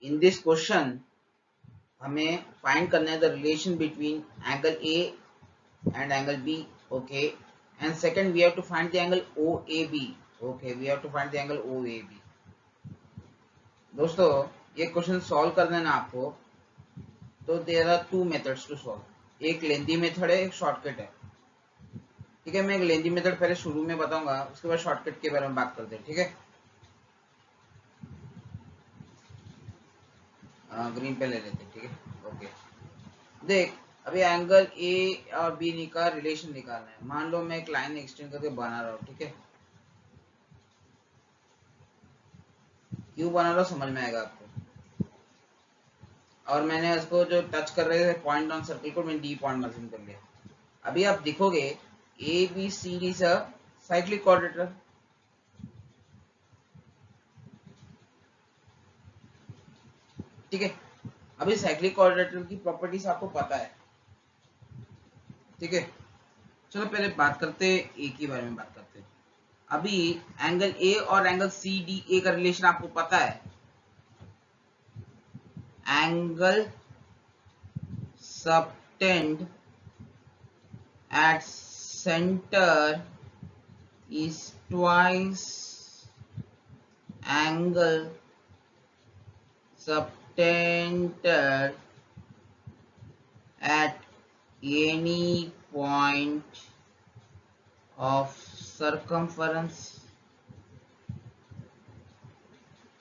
In this question हमें find करना है the relation between angle A and angle B. Okay, and second we have to find the angle OAB. Okay, we have to find the angle OAB. दोस्तों ये question solve करना है ना आपको, तो there are two methods to solve. एक lengthy method है, एक शॉर्टकट है. ठीक है, मैं एक लेंथी मेथड पहले शुरू में बताऊंगा, उसके बाद शॉर्टकट के बारे में बात करते हैं. ठीक है, ग्रीन पे ले लेते हैं. ठीक है, ओके. देख, अभी एंगल ए और बी का रिलेशन निकालना है. मान लो मैं एक लाइन एक्सटेंड करके बना रहा हूँ. ठीक है, क्यों बना रहा हूँ समझ में आएगा आपको. और मैंने उसको जो टच कर रहे थे पॉइंट ऑन सर्कल को मैंने डी पॉइंट मार्जिन कर लिया. अभी आप देखोगे ABCD साइक्लिक क्वाड्रेटर. ठीक है, अभी साइक्लिक क्वाड्रेटर की प्रॉपर्टीज आपको पता है. ठीक है, चलो पहले बात करते हैं ए के बारे में बात करते हैं. अभी एंगल ए और एंगल CDA का रिलेशन आपको पता है. Angle subtend at center is twice angle subtended at any point of circumference.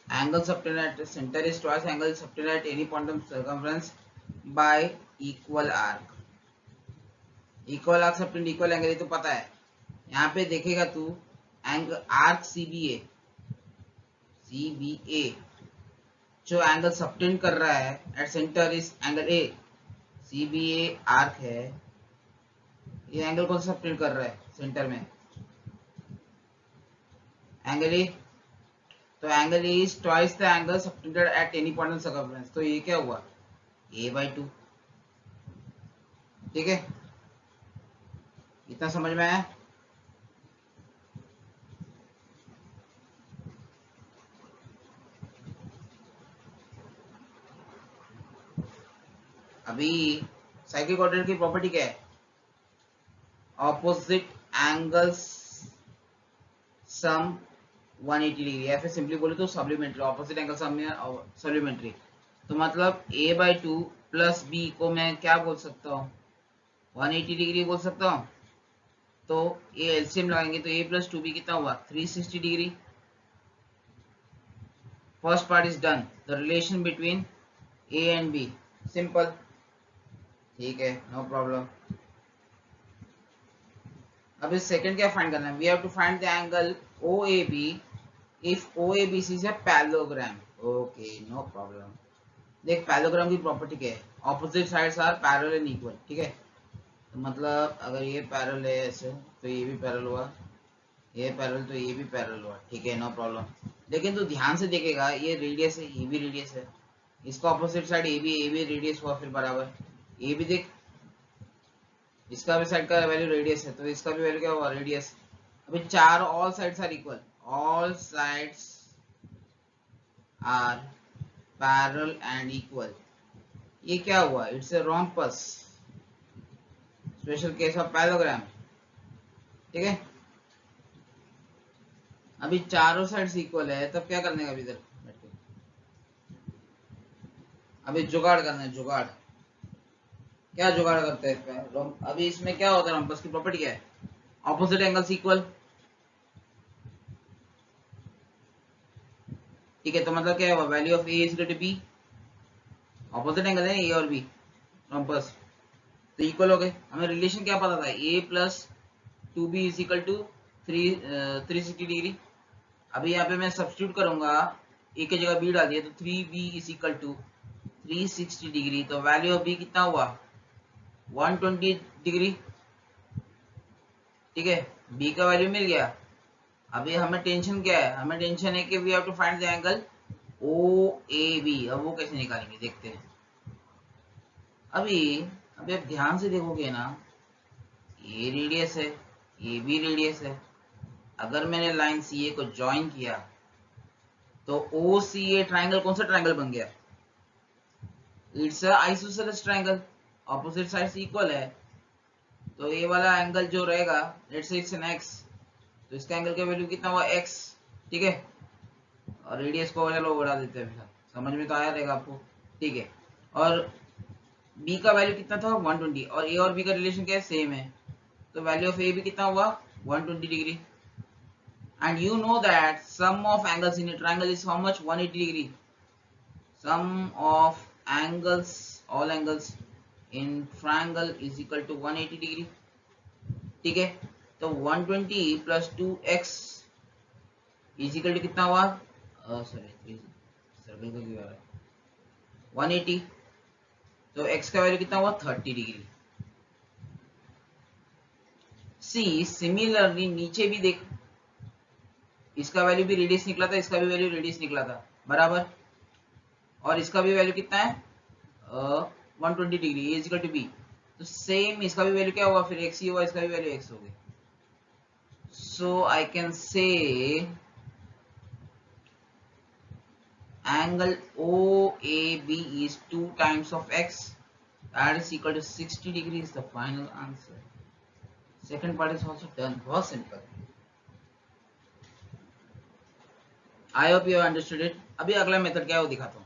Angle subtended at the center is twice angle subtended at any point of circumference by equal arc. Equal arc subtend equal angle, ये तो पता है. यहाँ पे देखेगा तू angle arc CBA जो angle subtend कर रहा है at centre is angle A. CBA arc है, ये एंगल कौन सा सबटेंड कर रहा है सेंटर में? Angle A. तो angle A is twice the angle subtended at any point of circumference. तो ये क्या हुआ? A/2. ठीक है, इतना समझ में आया? अभी साइक्लिक क्वाड्रेटर की प्रॉपर्टी क्या है? ऑपोजिट एंगल्स सम 180 डिग्री, या फिर सिंपली बोले तो सप्लीमेंट्री. ऑपोजिट एंगल सम में सप्लीमेंट्री. तो मतलब A/2 प्लस B को मैं क्या बोल सकता हूँ? 180 डिग्री बोल सकता हूँ. तो ये एलसीएम लगाएंगे तो A प्लस 2B कितना हुआ? 360 degree. First part is done. The relation between A and B simple. ठीक है, नो प्रॉब्लम. अब इस सेकंड क्या फाइंड करना है? We have to find the angle OAB if OABC is a parallelogram. Okay, no problem. देख, parallelogram की property क्या है? Opposite sides are parallel and equal. ठीक है, तो मतलब अगर ये पैरेलल है ऐसे तो ये भी पैरेलल हुआ, ये पैरेलल तो ये भी पैरेलल हुआ. ठीक है, नो प्रॉब्लम. लेकिन तो ध्यान से देखेगा, ये रेडियस है, ये भी रेडियस है. इसका ऑपोजिट साइड ए भी रेडियस हुआ फिर बराबर. ये भी देख, इसका भी साइड का वैल्यू रेडियस है, तो इसका भी वैल्यू क्या हुआ? रेडियस. अभी चार all sides are equal. All sides are parallel and equal. ये क्या हुआ? It's a rhombus, special case of parallelogram. ठीक है, अभी चारों साइड्स इक्वल है, तब क्या करने का? अभी इधर बैठ के अभी जुगाड़ करना है. जुगाड़ क्या जुगाड़ करते हैं? अभी इसमें क्या होता है? रोम्पस की प्रॉपर्टी क्या है? Opposite angles equal. ठीक है, तो मतलब क्या हुआ? Value of A is equal to B. Opposite angle है A और B, रोम्पस, तो इक्वल हो गए. हमें रिलेशन क्या पता था? A plus 2B is equal to 360 degree. अभी यहाँ पे मैं सब्स्टिट्यूट करूंगा, A की जगह B डाल दिया, तो 3B is equal to 360 degree. तो वैल्यू ऑफ B कितना हुआ? 120 डिग्री. ठीक है, B का वैल्यू मिल गया. अभी हमें टेंशन क्या है? हमें टेंशन है कि we have to find the angle OAB. अब वो कैसे निकालेंगे देखते हैं. अभी अभी आप ध्यान से देखोगे ना, ये रेडियस है, ये भी रेडियस है. अगर मैंने लाइन CA को ज्वाइन किया तो OCA ट्राइंगल कौन सा ट्राइंगल बन गया? It's a isosceles triangle, opposite sides equal है, तो ये वाला एंगल जो रहेगा let's say it's an x, तो इसका एंगल का वैल्यू कितना हुआ एक्स, ठीक है। और रेडियस को चलो बढ़ा देते हैं फिर, समझ में तो आया रहेगा आपको, ठीक है। और बी का वैल्यू कितना था 120, और ए और बी का रिलेशन क्या है सेम है, तो वैल्यू ऑफ ए भी कितना हुआ 120 degree. And you know that sum of angles in a triangle is how much 180 degree, sum of angles, all angles in triangle is equal to 180 degree, ठीक है। तो 120 plus 2x is equal to कितना हुआ, sorry circle का क्यों आ रहा है 180, तो x का वैल्यू कितना हुआ 30 डिग्री। सी सिमिलरली नीचे भी देख, इसका वैल्यू भी रेडियस निकला था, इसका भी वैल्यू रेडियस निकला था बराबर, और इसका भी वैल्यू कितना है 120 degree, is equal to B, तो सेम इसका भी वैल्यू क्या हुआ फिर x ही हुआ, इसका भी वैल्यू x हो गई। So I can say angle OAB is 2 times of x, that is equal to 60 degree is the final answer. Second part is also done, बहुत simple. I hope you have understood it. अभी अगला method क्या है वो दिखाता हूँ।